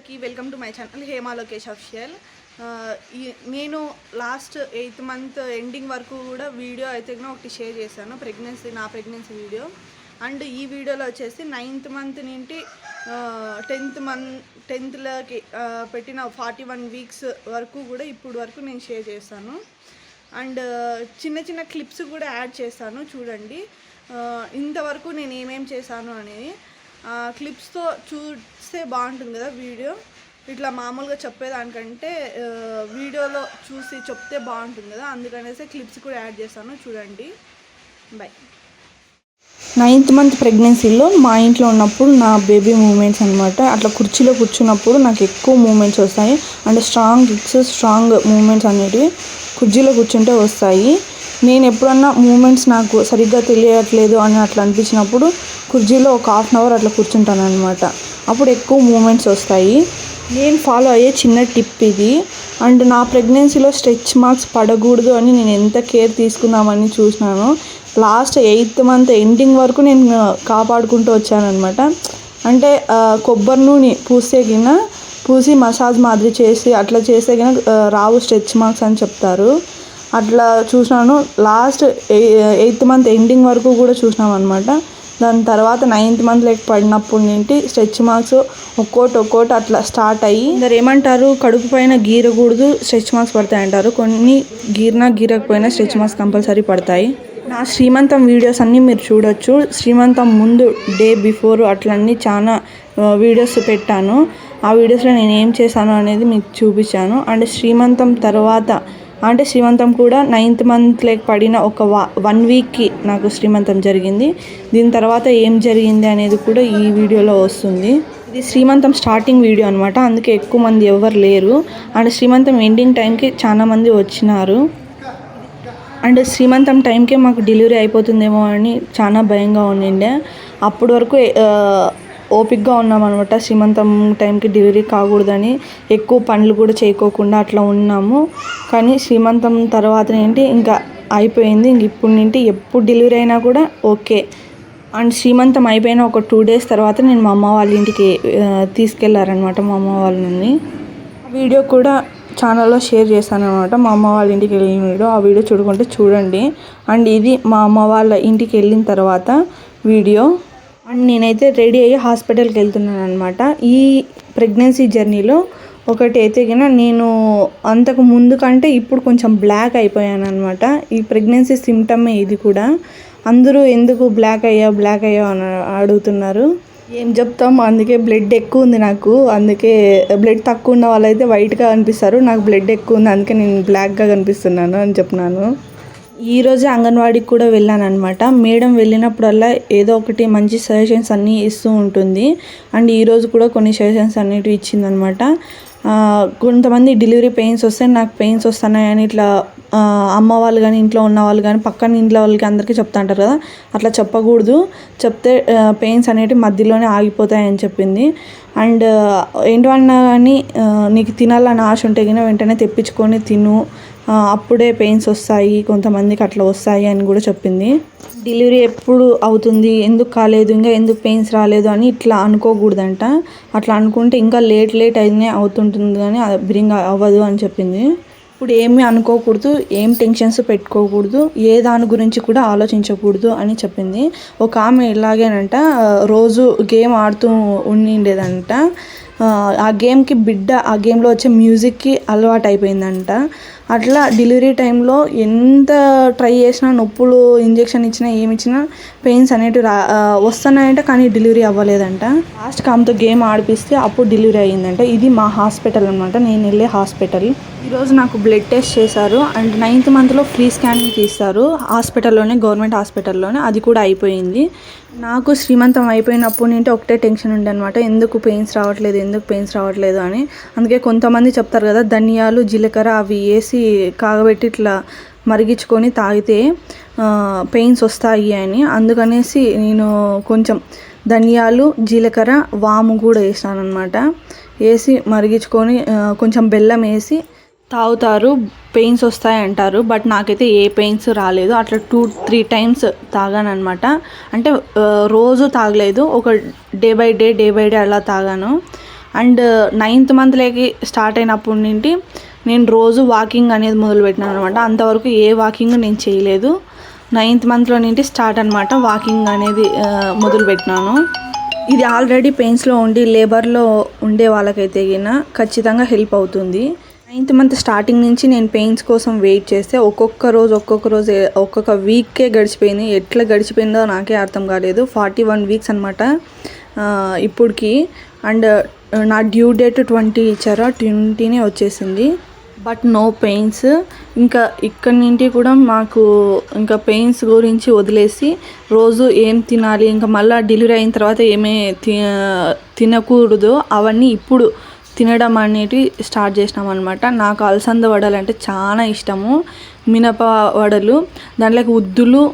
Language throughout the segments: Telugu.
అందరికీ welcome to my channel Hema Lokesh official. నేను లాస్ట్ 8th మంత్ ఎండింగ్ వరకు కూడా వీడియో అయితే ఒకటి షేర్ చేశాను, నా ప్రెగ్నెన్సీ వీడియో. అండ్ ఈ వీడియోలో వచ్చేసి 9th మంత్ నుండి 10th పెట్టిన 41 వీక్స్ వరకు కూడా ఇప్పుడు వరకు నేను షేర్ చేస్తాను. అండ్ చిన్న చిన్న క్లిప్స్ కూడా యాడ్ చేస్తాను, చూడండి ఇంతవరకు నేను ఏమేమి చేశాను అనేది. క్లిప్స్తో చూస్తే బాగుంటుంది కదా వీడియో. ఇట్లా మామూలుగా చెప్పేదానికంటే వీడియోలో చూసి చెప్తే బాగుంటుంది కదా, అందుకనేసి క్లిప్స్ కూడా యాడ్ చేస్తాను, చూడండి. బై. 9th మంత్ ప్రెగ్నెన్సీలో మా ఇంట్లో ఉన్నప్పుడు నా బేబీ మూమెంట్స్ అనమాట. అట్లా కుర్చీలో కూర్చున్నప్పుడు నాకు ఎక్కువ మూమెంట్స్ వస్తాయి. అంటే స్ట్రాంగ్ మూమెంట్స్ అనేటివి కుర్చీలో కూర్చుంటే వస్తాయి. నేను ఎప్పుడన్నా మూమెంట్స్ నాకు సరిగ్గా తెలియట్లేదు అని అట్లా అనిపించినప్పుడు కుర్చీలో ఒక 1/2 అవర్ అట్లా కూర్చుంటాను అనమాట. అప్పుడు ఎక్కువ మూమెంట్స్ వస్తాయి. నేను ఫాలో అయ్యే చిన్న టిప్ ఇది. అండ్ నా ప్రెగ్నెన్సీలో స్ట్రెచ్ మార్క్స్ పడకూడదు అని నేను ఎంత కేర్ తీసుకుందామని చూసినాను. లాస్ట్ 8th మంత్ ఎండింగ్ వరకు నేను కాపాడుకుంటూ వచ్చానమాట. అంటే కొబ్బరి నూనె పూసి మసాజ్ మాదిరి చేసి అట్లా చేస్తే కనుక రావు స్ట్రెచ్ మార్క్స్ అని చెప్తారు. అట్లా చూసినాను. లాస్ట్ 8th మంత్ ఎండింగ్ వరకు కూడా చూసినాం అనమాట. దాని తర్వాత 9th మంత్ పడినప్పటి నుండి స్ట్రెచ్ మార్క్స్ ఒక్కోటి అట్లా స్టార్ట్ అయ్యి ఏమంటారు, కడుపు పైన గీరకూడదు స్ట్రెచ్ మార్క్స్ పడతాయి అంటారు. కొన్ని గీరకపోయినా స్ట్రెచ్ మార్క్స్ కంపల్సరీ పడతాయి. నా శ్రీమంతం వీడియోస్ అన్నీ మీరు చూడొచ్చు. శ్రీమంతం ముందు డే బిఫోర్ అట్లన్నీ చాలా వీడియోస్ పెట్టాను. ఆ వీడియోస్లో నేను ఏం చేశాను అనేది మీకు చూపించాను. అండ్ శ్రీమంతం తర్వాత అంటే శ్రీమంతం కూడా 9th మంత్ పడిన ఒక 1 వీక్కి నాకు శ్రీమంతం జరిగింది. దీని తర్వాత ఏం జరిగింది అనేది కూడా ఈ వీడియోలో వస్తుంది. ఇది శ్రీమంతం స్టార్టింగ్ వీడియో అనమాట, అందుకే ఎక్కువ మంది ఎవరు లేరు. అండ్ శ్రీమంతం ఎండింగ్ టైంకి చాలా మంది వచ్చినారు. అండ్ శ్రీమంతం టైంకే మాకు డెలివరీ అయిపోతుందేమో అని చాలా భయంగా ఉండిండే. అప్పటి వరకు ఓపిక్గా ఉన్నామన్నమాట. శ్రీమంతం టైంకి డెలివరీ కాకూడదని ఎక్కువ పనులు కూడా చేయకోకుండా అట్లా ఉన్నాము. కానీ శ్రీమంతం తర్వాత ఇంకా అయిపోయింది. ఇప్పుడు నుండి ఎప్పుడు డెలివరీ అయినా కూడా ఓకే. అండ్ శ్రీమంతం అయిపోయిన ఒక 2 days తర్వాత నేను మా అమ్మ వాళ్ళ ఇంటికి తీసుకెళ్లారనమాట. మా అమ్మ వాళ్ళని వీడియో కూడా ఛానల్లో షేర్ చేశాను అనమాట. మా అమ్మ వాళ్ళ ఇంటికి వెళ్ళిన వీడియో, ఆ వీడియో చూడండి. అండ్ ఇది మా అమ్మ వాళ్ళ ఇంటికి వెళ్ళిన తర్వాత వీడియో. అండ్ నేనైతే రెడీ అయ్యి హాస్పిటల్కి వెళ్తున్నాను అనమాట. ఈ ప్రెగ్నెన్సీ జర్నీలో ఒకటి అయితే కన్నా నేను అంతకు ముందు కంటే ఇప్పుడు కొంచెం బ్లాక్ అయిపోయాను అనమాట. ఈ ప్రెగ్నెన్సీ సిమ్టమే ఇది కూడా. అందరూ ఎందుకు బ్లాక్ అయ్యావు అని అడుగుతున్నారు. ఏం చెప్తాం, అందుకే బ్లడ్ ఎక్కువ ఉంది నాకు. అందుకే బ్లడ్ తక్కువ ఉన్న వాళ్ళైతే వైట్గా కనిపిస్తారు, నాకు బ్లడ్ ఎక్కువ ఉంది అందుకే నేను బ్లాక్గా కనిపిస్తున్నాను అని చెప్తున్నాను. ఈరోజు అంగన్వాడీకి కూడా వెళ్ళాను అనమాట. మేడం వెళ్ళినప్పుడల్లా ఏదో ఒకటి మంచి సజెషన్స్ అన్నీ ఇస్తూ ఉంటుంది. అండ్ ఈరోజు కూడా కొన్ని సజెషన్స్ అన్నిటివి ఇచ్చిందనమాట. కొంతమంది డెలివరీ పెయిన్స్ వస్తే నాకు పెయిన్స్ వస్తున్నాయని ఇట్లా అమ్మ వాళ్ళు కానీ ఇంట్లో ఉన్న వాళ్ళు కానీ పక్కన ఇంట్లో వాళ్ళకి అందరికీ చెప్తా అంటారు కదా, అట్లా చెప్పకూడదు. చెప్తే పెయిన్స్ అనేవి మధ్యలోనే ఆగిపోతాయని చెప్పింది. అండ్ ఏంటన్నా కానీ నీకు తినాలని ఆశ ఉంటే కానీ వెంటనే తెప్పించుకొని తిను, అప్పుడే పెయిన్స్ వస్తాయి, కొంతమందికి అట్లా వస్తాయి అని కూడా చెప్పింది. డెలివరీ ఎప్పుడు అవుతుంది, ఎందుకు కాలేదు, ఇంకా ఎందుకు పెయిన్స్ రాలేదు అని ఇట్లా అనుకోకూడదంట. అట్లా అనుకుంటే ఇంకా లేట్ అయినే అవుతుంటుంది కానీ బ్రింగ్ అవ్వదు అని చెప్పింది. ఇప్పుడు ఏమీ అనుకోకూడదు, ఏం టెన్షన్స్ పెట్టుకోకూడదు, ఏ దాని గురించి కూడా ఆలోచించకూడదు అని చెప్పింది. ఒక ఆమె ఇలాగేనంట రోజు గేమ్ ఆడుతూ ఉండిండేదంట. ఆ గేమ్కి ఆ గేమ్లో వచ్చే మ్యూజిక్కి అలవాటు అయిపోయిందంట. అట్లా డెలివరీ టైంలో ఎంత ట్రై చేసినా, నొప్పులు ఇంజెక్షన్ ఇచ్చినా ఏమిచ్చినా పెయిన్స్ అనేటివి వస్తున్నాయంట, కానీ డెలివరీ అవ్వలేదంట. లాస్ట్కి ఆమెతో గేమ్ ఆడిపిస్తే అప్పుడు డెలివరీ అయ్యిందంట. ఇది మా హాస్పిటల్ అనమాట, నేను వెళ్ళే హాస్పిటల్. ఈరోజు నాకు బ్లడ్ టెస్ట్ చేశారు. అండ్ 9th మంత్లో ఫ్రీ స్కానింగ్ తీస్తారు హాస్పిటల్లోనే, గవర్నమెంట్ హాస్పిటల్లోనే. అది కూడా అయిపోయింది. నాకు శ్రీమంతం అయిపోయినప్పటి నుండి ఒకటే టెన్షన్ ఉండే అనమాట, ఎందుకు పెయిన్స్ రావట్లేదు అని. అందుకే కొంతమంది చెప్తారు కదా, ధనియాలు జీలకర్ర అవి వేసి కాగబెట్టి ఇట్లా మరిగించుకొని తాగితే పెయిన్స్ వస్తాయి అని. అందుకనేసి నేను కొంచెం ధనియాలు జీలకర్ర వాము కూడా వేసాను అనమాట. వేసి మరిగించుకొని కొంచెం బెల్లం వేసి తాగుతారు, పెయిన్స్ వస్తాయి అంటారు. బట్ నాకైతే ఏ పెయిన్స్ రాలేదు. అట్లా 2-3 times తాగాను అనమాట. అంటే రోజు తాగలేదు, ఒక డే బై డే అలా తాగాను. అండ్ 9th మంత్లోకి స్టార్ట్ అయినప్పటి నుండి నేను రోజు వాకింగ్ అనేది మొదలుపెట్టినాను అనమాట. అంతవరకు ఏ వాకింగ్ నేను చేయలేదు. 9th మంత్లో నుండి స్టార్ట్ అనమాట వాకింగ్ అనేది మొదలుపెట్టినాను. ఇది ఆల్రెడీ పెయిన్స్లో ఉండి లేబర్లో ఉండే వాళ్ళకైతే ఖచ్చితంగా హెల్ప్ అవుతుంది. 9th మంత్ స్టార్టింగ్ నుంచి నేను పెయిన్స్ కోసం వెయిట్ చేస్తే ఒక్కొక్క రోజు ఒక్కొక్క వీకే గడిచిపోయింది. ఎట్లా గడిచిపోయిందో నాకే అర్థం కాలేదు. 41 వీక్స్ అనమాట ఇప్పటికి. అండ్ నా డ్యూ డేట్ 20 ఇచ్చారా, 20నే వచ్చేసింది. But no pains. ఇంకా ఇక్కడి నుండి కూడా మాకు ఇంకా పెయిన్స్ గురించి వదిలేసి రోజు ఏం తినాలి, ఇంకా మళ్ళీ డెలివరీ అయిన తర్వాత ఏమీ తినకూడదు అవన్నీ ఇప్పుడు తినడం అనేది స్టార్ట్ చేసినాం అనమాట. నాకు అలసంద వడలు అంటే చాలా ఇష్టము. మినప వడలు, దాంట్లోకి ఉద్దులు,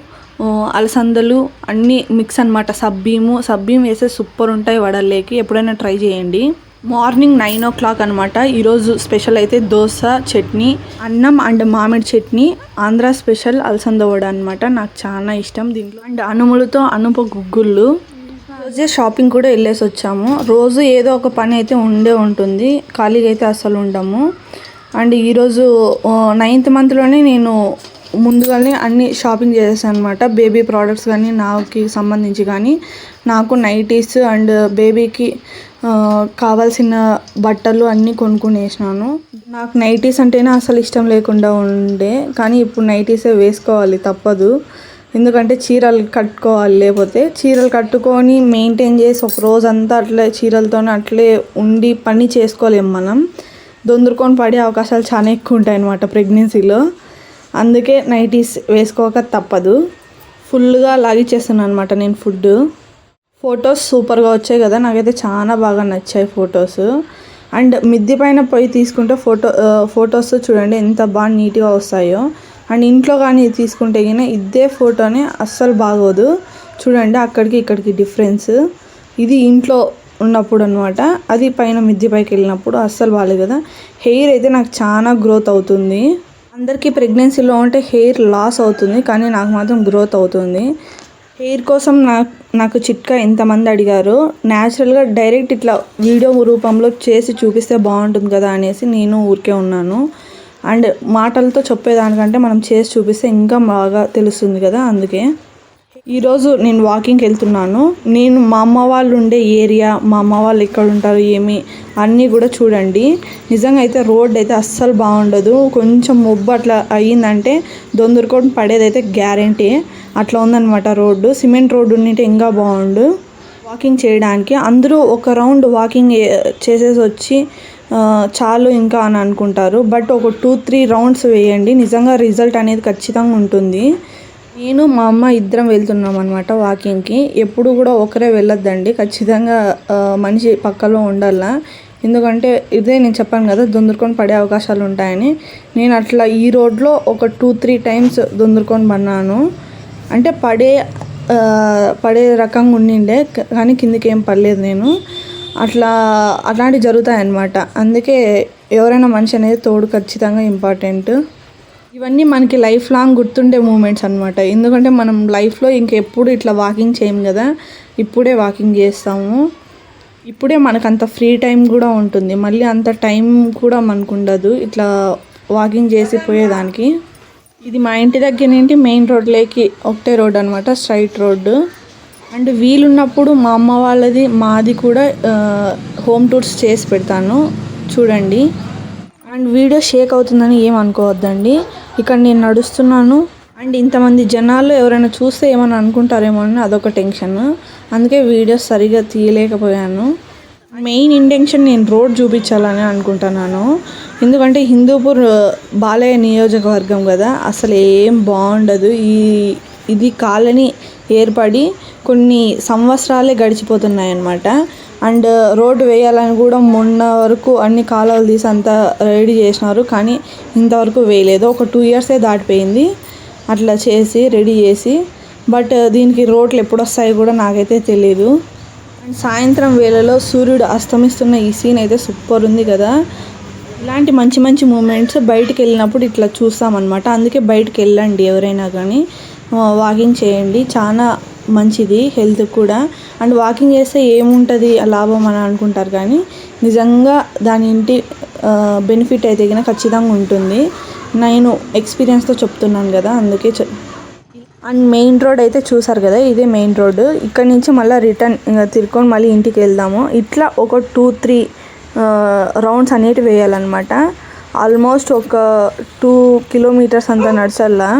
అలసందలు అన్నీ మిక్స్ అనమాట. సబ్బీము వేస్తే సూపర్ ఉంటాయి వడల్లోకి. ఎప్పుడైనా ట్రై చేయండి. మార్నింగ్ 9 o'clock అనమాట. ఈరోజు స్పెషల్ అయితే దోశ, చట్నీ, అన్నం అండ్ మామిడి చట్నీ. ఆంధ్ర స్పెషల్ అలసంద వడ అనమాట. నాకు చాలా ఇష్టం దీంట్లో. అండ్ అనుములతో అనుప గుగ్గుళ్ళు. రోజే షాపింగ్ కూడా వెళ్ళేసి వచ్చాము. రోజు ఏదో ఒక పని అయితే ఉంటుంది, ఖాళీగా అయితే అస్సలు ఉండము. అండ్ ఈరోజు 9th మంత్లోనే నేను ముందుగానే అన్ని షాపింగ్ చేసేసాను అనమాట. బేబీ ప్రోడక్ట్స్ కానీ, నాకు సంబంధించి కానీ, నాకు నైటీస్ అండ్ బేబీకి కావాల్సిన బట్టలు అన్నీ కొనుక్కునేసినాను. నాకు నైటీస్ అంటేనే అసలు ఇష్టం లేకుండా ఉండే, కానీ ఇప్పుడు నైటీసే వేసుకోవాలి, తప్పదు. ఎందుకంటే చీరలు కట్టుకోవాలి, లేకపోతే చీరలు కట్టుకొని మెయింటైన్ చేసి ఒక రోజంతా అట్లే చీరలతోనే అట్లే ఉండి పని చేసుకోలేము మనం. దొందరుకొని పడే అవకాశాలు చాలా ఎక్కువ ఉంటాయి అన్నమాట ప్రెగ్నెన్సీలో. అందుకే నైటీస్ వేసుకోక తప్పదు. ఫుల్గా లాగిచ్చేస్తున్నాను అనమాట నేను ఫుడ్. ఫొటోస్ సూపర్గా వచ్చాయి కదా, నాకైతే చాలా బాగా నచ్చాయి ఫొటోస్. అండ్ మిద్ది పైన పోయి తీసుకుంటే ఫొటోస్ చూడండి ఎంత బాగా నీట్గా వస్తాయో. అండ్ ఇంట్లో కానీ తీసుకుంటే కానీ ఇదే ఫోటోనే అస్సలు బాగోదు. చూడండి అక్కడికి ఇక్కడికి డిఫరెన్స్. ఇది ఇంట్లో ఉన్నప్పుడు అనమాట, అది పైన మిద్ది పైకి వెళ్ళినప్పుడు అస్సలు బాగాలేదు కదా. హెయిర్ అయితే నాకు చాలా గ్రోత్ అవుతుంది. అందరికీ ప్రెగ్నెన్సీలో ఉంటే హెయిర్ లాస్ అవుతుంది, కానీ నాకు మాత్రం గ్రోత్ అవుతుంది. హెయిర్ కోసం నాకు చిట్కా ఎంతమంది అడిగారు. న్యాచురల్గా డైరెక్ట్ ఇట్లా వీడియో రూపంలో చేసి చూపిస్తే బాగుంటుంది కదా అనేసి నేను ఊరికే ఉన్నాను. అండ్ మాటలతో చెప్పేదానికంటే మనం చేసి చూపిస్తే ఇంకా బాగా తెలుస్తుంది కదా, అందుకే. ఈరోజు నేను వాకింగ్కి వెళ్తున్నాను. నేను మా అమ్మ వాళ్ళు ఉండే ఏరియా, మా అమ్మ వాళ్ళు ఎక్కడ ఉంటారు ఏమి అన్నీ కూడా చూడండి. నిజంగా అయితే రోడ్ అయితే అస్సలు బాగుండదు. కొంచెం మొబ్బు అట్లా అయ్యిందంటే దొందరకొని పడేదైతే గ్యారెంటీ. అట్లా ఉందన్నమాట రోడ్డు. సిమెంట్ రోడ్డు ఉంటే ఇంకా బాగుండు వాకింగ్ చేయడానికి. అందరూ ఒక రౌండ్ వాకింగ్ చేసేసి వచ్చి చాలు ఇంకా అని అనుకుంటారు. బట్ ఒక 2-3 రౌండ్స్ వేయండి, నిజంగా రిజల్ట్ అనేది ఖచ్చితంగా ఉంటుంది. నేను మా అమ్మ ఇద్దరం వెళ్తున్నాం అనమాట వాకింగ్కి. ఎప్పుడు కూడా ఒకరే వెళ్ళొద్దండి, ఖచ్చితంగా మనిషి పక్కలో ఉండాలా. ఎందుకంటే ఇదే నేను చెప్పాను కదా, దొందరుకొని పడే అవకాశాలు ఉంటాయని. నేను అట్లా ఈ రోడ్లో ఒక 2-3 టైమ్స్ దొందరుకొని పడినాను. అంటే పడే రకంగా ఉండిండే, కానీ కిందికి ఏం పడలేదు నేను. అట్లాంటివి జరుగుతాయన్నమాట. అందుకే ఎవరైనా మనిషి అనేది తోడు ఖచ్చితంగా ఇంపార్టెంట్. ఇవన్నీ మనకి లైఫ్ లాంగ్ గుర్తుండే మూమెంట్స్ అనమాట. ఎందుకంటే మనం లైఫ్లో ఇంకెప్పుడు ఇట్లా వాకింగ్ చేయము కదా, ఇప్పుడే వాకింగ్ చేస్తాము. ఇప్పుడే మనకు అంత ఫ్రీ టైం కూడా ఉంటుంది, మళ్ళీ అంత టైం కూడా మనకు ఉండదు ఇట్లా వాకింగ్ చేసి పోయేదానికి. ఇది మా ఇంటి దగ్గర నుండి మెయిన్ రోడ్లోకి ఒకటే రోడ్ అనమాట, స్ట్రైట్ రోడ్డు. అండ్ వీలున్నప్పుడు మా అమ్మ వాళ్ళది మాది కూడా హోమ్ టూర్స్ చేసి పెడతాను చూడండి. అండ్ వీడియో షేక్ అవుతుందని ఏమనుకోవద్దండి. ఇక్కడ నేను నడుస్తున్నాను అండ్ ఇంతమంది జనాలు ఎవరైనా చూస్తే ఏమైనా అనుకుంటారేమో అని అదొక టెన్షన్. అందుకే వీడియోస్ సరిగా తీయలేకపోయాను. మెయిన్ ఇంటెన్షన్ నేను రోడ్ చూపించాలని అనుకుంటున్నాను. ఎందుకంటే హిందూపూర్ బాలయ్య నియోజకవర్గం కదా, అసలు ఏం బాగుండదు. ఇది కాలనీ ఏర్పడి కొన్ని సంవత్సరాలే గడిచిపోతున్నాయి అన్నమాట. అండ్ రోడ్డు వేయాలని కూడా మొన్న వరకు అన్ని కాలువలు తీసి అంతా రెడీ చేసినారు, కానీ ఇంతవరకు వేయలేదు. ఒక 2 years దాటిపోయింది అట్లా చేసి రెడీ చేసి. బట్ దీనికి రోడ్లు ఎప్పుడు వస్తాయో కూడా నాకైతే తెలియదు. అండ్ సాయంత్రం వేళలో సూర్యుడు అస్తమిస్తున్న ఈ సీన్ అయితే సూపర్ ఉంది కదా. ఇలాంటి మంచి మంచి మూమెంట్స్ బయటికి వెళ్ళినప్పుడు ఇట్లా చూస్తామన్నమాట. అందుకే బయటికి వెళ్ళండి ఎవరైనా కానీ, వాకింగ్ చేయండి, చాలా మంచిది హెల్త్ కూడా. అండ్ వాకింగ్ చేస్తే ఏముంటుంది లాభం అని అనుకుంటారు, కానీ నిజంగా దాని ఇంటి బెనిఫిట్ అయితే కనుక ఖచ్చితంగా ఉంటుంది. నేను ఎక్స్పీరియన్స్తో చెప్తున్నాను కదా, అందుకే అండ్ మెయిన్ రోడ్ అయితే చూసారు కదా, ఇదే మెయిన్ రోడ్డు. ఇక్కడ నుంచి మళ్ళీ రిటర్న్ తిరుక్కొని మళ్ళీ ఇంటికి వెళ్దాము. ఇట్లా ఒక 2-3 రౌండ్స్ అనేటివి వేయాలన్నమాట. ఆల్మోస్ట్ ఒక 2 కిలోమీటర్స్ అంతా నడచల్లా.